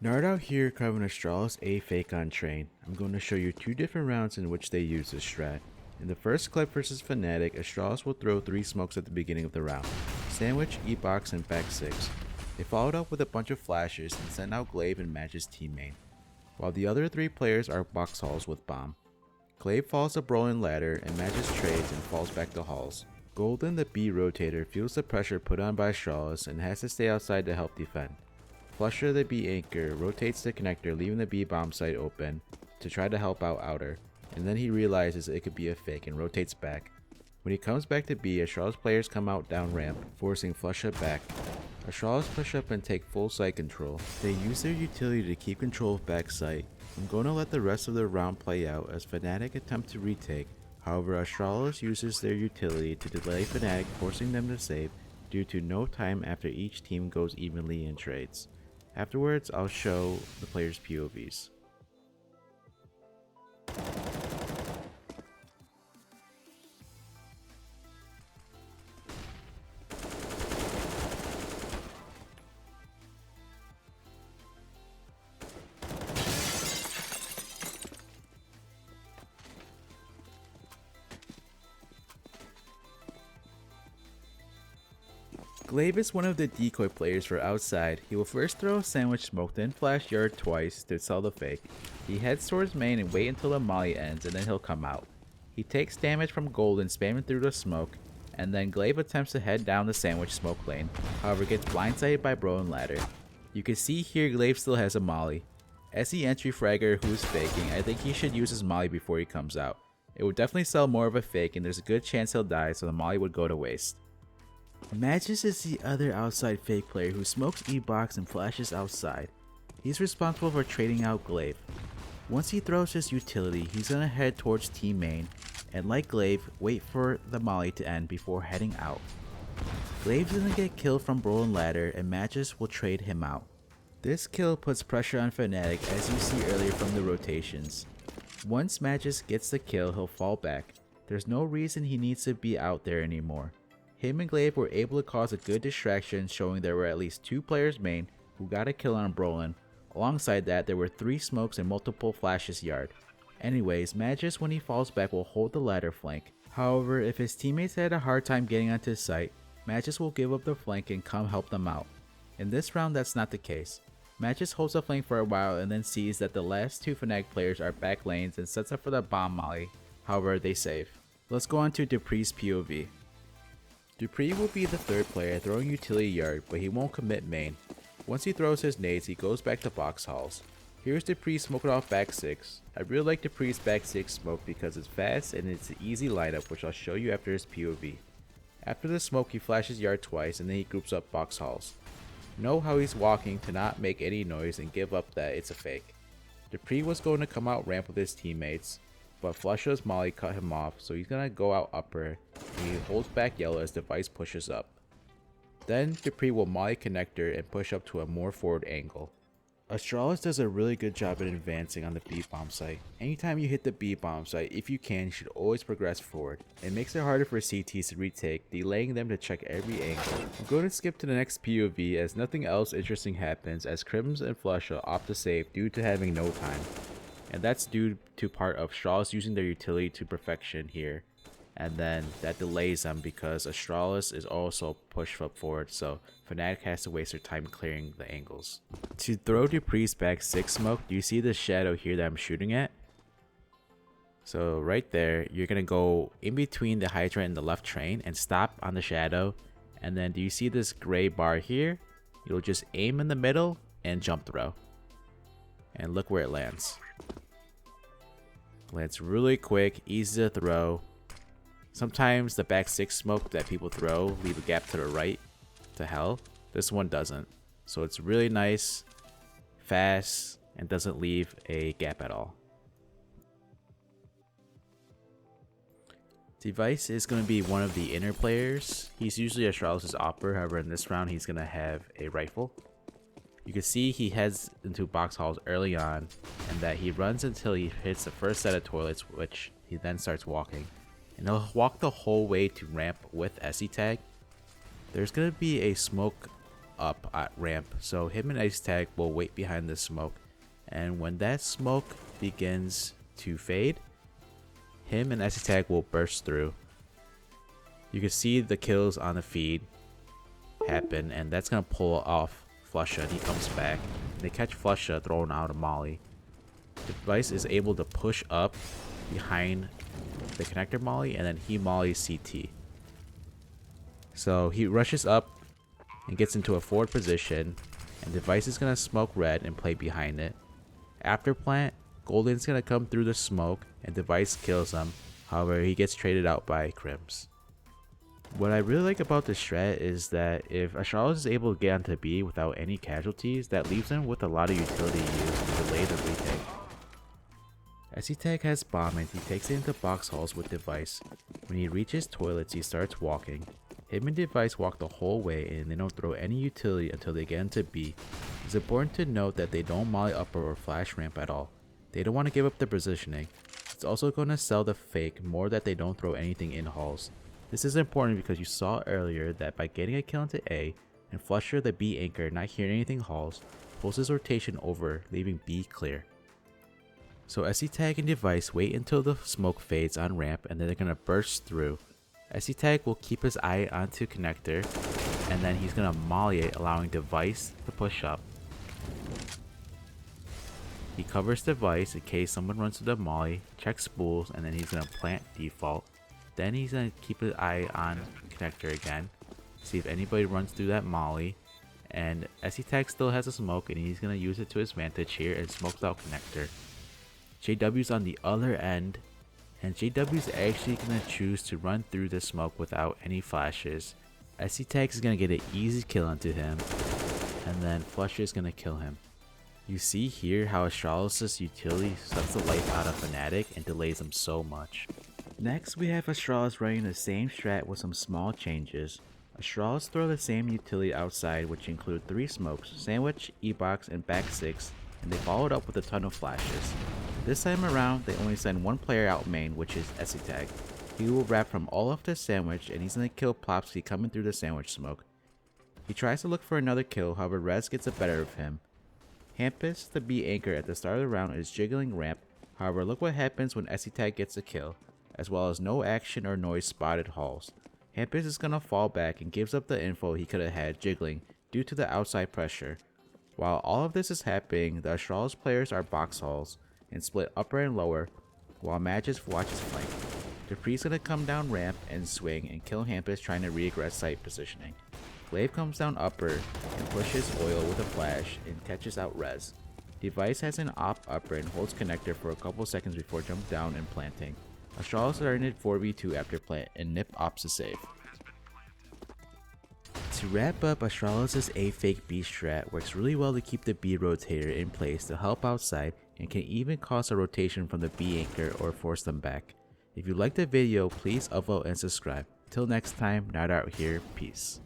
Nard out here covering Astralis A fake on train. I'm going to show you two different rounds in which they use this strat. In the first clip versus Fnatic, Astralis will throw 3 smokes at the beginning of the round. Sandwich, Ebox, and back 6. They followed up with a bunch of flashes and sent out Glaive and Magisk team main, while the other 3 players are box halls with bomb. Glaive falls the Brolin ladder and Magisk trades and falls back to halls. Golden, the B Rotator, feels the pressure put on by Astralis and has to stay outside to help defend. Flusher, the B anchor, rotates the connector, leaving the B bomb site open to try to help out outer, and then he realizes it could be a fake and rotates back. When he comes back to B, Astralis players come out down ramp, forcing Flusher back. Astralis push up and take full site control. They use their utility to keep control of back site. I'm going to let the rest of the round play out as Fnatic attempt to retake. However, Astralis uses their utility to delay Fnatic, forcing them to save due to no time after each team goes evenly in trades. Afterwards, I'll show the players' POVs. Glaive is one of the decoy players for outside. He will first throw a sandwich smoke, then flash yard twice to sell the fake. He heads towards main and wait until the molly ends and then he'll come out. He takes damage from Golden spamming through the smoke, and then Glaive attempts to head down the sandwich smoke lane, however gets blindsided by Brolin ladder. You can see here Glaive still has a molly. As the entry fragger who is faking, I think he should use his molly before he comes out. It would definitely sell more of a fake and there's a good chance he'll die, so the molly would go to waste. Magisk is the other outside fake player who smokes Ebox and flashes outside. He's responsible for trading out Glaive. Once he throws his utility, he's gonna head towards team main and like Glaive, wait for the molly to end before heading out. Glaive's gonna get killed from Brolin ladder and Magisk will trade him out. This kill puts pressure on Fnatic as you see earlier from the rotations. Once Magisk gets the kill, he'll fall back. There's no reason he needs to be out there anymore. Him and Glaive were able to cause a good distraction, showing there were at least 2 players main who got a kill on Brolin. Alongside that, there were 3 smokes and multiple flashes yard. Anyways, Magisk when he falls back will hold the ladder flank. However, if his teammates had a hard time getting onto his site, Magisk will give up the flank and come help them out. In this round, that's not the case. Magisk holds the flank for a while and then sees that the last 2 Fnatic players are back lanes and sets up for the bomb molly. However, they save. Let's go on to dupreeh's POV. Dupreeh will be the 3rd player throwing utility yard, but he won't commit main. Once he throws his nades, he goes back to box halls. Here's dupreeh smoking off back 6. I really like dupreeh's back 6 smoke because it's fast and it's an easy lineup, which I'll show you after his POV. After the smoke, he flashes yard twice and then he groups up box halls. Know how he's walking to not make any noise and give up that it's a fake. dupreeh was going to come out ramp with his teammates, but Flusher's molly cut him off, so he's gonna go out upper, and he holds back yellow as device pushes up. Then dupreeh will molly connector and push up to a more forward angle. Astralis does a really good job at advancing on the B bomb site. Anytime you hit the B bomb site, if you can, you should always progress forward. It makes it harder for CTs to retake, delaying them to check every angle. I'm going to skip to the next POV as nothing else interesting happens as Crims and Flusher opt to save due to having no time. And that's due to part of Astralis using their utility to perfection here. And then that delays them because Astralis is also pushed up forward, so Fnatic has to waste their time clearing the angles. To throw dupreeh's back 6 smoke, do you see the shadow here that I'm shooting at? So right there, you're going to go in between the Hydra and the left train and stop on the shadow. And then do you see this gray bar here? You'll just aim in the middle and jump throw. And look where it lands. Lands really quick, easy to throw. Sometimes the back 6 smoke that people throw leave a gap to the right to hell. This one doesn't. So it's really nice, fast, and doesn't leave a gap at all. Device is going to be one of the inner players. He's usually Astralis' opper, however in this round he's going to have a rifle. You can see he heads into box halls early on, and that he runs until he hits the first set of toilets, which he then starts walking. And he'll walk the whole way to ramp with SE tag. There's going to be a smoke up at ramp, so him and Ice Tag will wait behind the smoke, and when that smoke begins to fade, him and Ice Tag will burst through. You can see the kills on the feed happen, and that's gonna pull off Flusha, and he comes back. They catch Flusha throwing out a molly. Device is able to push up behind the connector molly, and then he mollies CT. So he rushes up and gets into a forward position, and Device is gonna smoke red and play behind it. After plant, Golden's gonna come through the smoke and Device kills him. However, he gets traded out by Crims. What I really like about this strat is that if Astralis is able to get onto B without any casualties, that leaves him with a lot of utility use to delay the retake. SC-Tag has bomb and he takes it into box halls with Device. When he reaches toilets, he starts walking. Him and Device walk the whole way and they don't throw any utility until they get into B. It's important to note that they don't molly upper or flash ramp at all. They don't want to give up their positioning. It's also going to sell the fake more that they don't throw anything in halls. This is important because you saw earlier that by getting a kill into A and Flusher the B anchor not hearing anything halls, pulls his rotation over, leaving B clear. So SC-Tag and Device wait until the smoke fades on ramp and then they're going to burst through. SC-Tag will keep his eye onto connector and then he's going to molly it, allowing Device to push up. He covers Device in case someone runs to the molly, checks spools, and then he's going to plant default. Then he's going to keep his eye on connector again, see if anybody runs through that molly, and SC-Tag still has a smoke and he's going to use it to his advantage here and smokes out connector. JW's on the other end, and JW's actually going to choose to run through the smoke without any flashes. SC-Tag is going to get an easy kill onto him, and then Flusher is going to kill him. You see here how Astralis' utility sucks the life out of fnatic and delays him so much. Next, we have Astralis running the same strat with some small changes. Astralis throw the same utility outside, which include 3 smokes, Sandwich, Ebox, and back 6, and they followed up with a ton of flashes. This time around, they only send one player out main, which is SC-Tag. He will wrap from all of the Sandwich, and he's going to kill Plopsky coming through the Sandwich smoke. He tries to look for another kill, however Rez gets the better of him. Hampus, the B anchor at the start of the round, is jiggling ramp, however look what happens when SC-Tag gets a kill, as well as no action or noise spotted halls. Hampus is gonna fall back and gives up the info he could have had jiggling due to the outside pressure. While all of this is happening, the Astralis players are box halls and split upper and lower, while Magisk watches flank. dupreeh's gonna come down ramp and swing and kill Hampus trying to regress site positioning. Glaive comes down upper and pushes oil with a flash and catches out Rez. Device has an op upper and holds connector for a couple seconds before jumping down and planting. Astralis are in it 4v2 after plant and nip ops to save. To wrap up, Astralis' A fake B strat works really well to keep the B Rotator in place to help outside and can even cause a rotation from the B anchor or force them back. If you liked the video, please upvote and subscribe. Till next time, Night Out here, peace.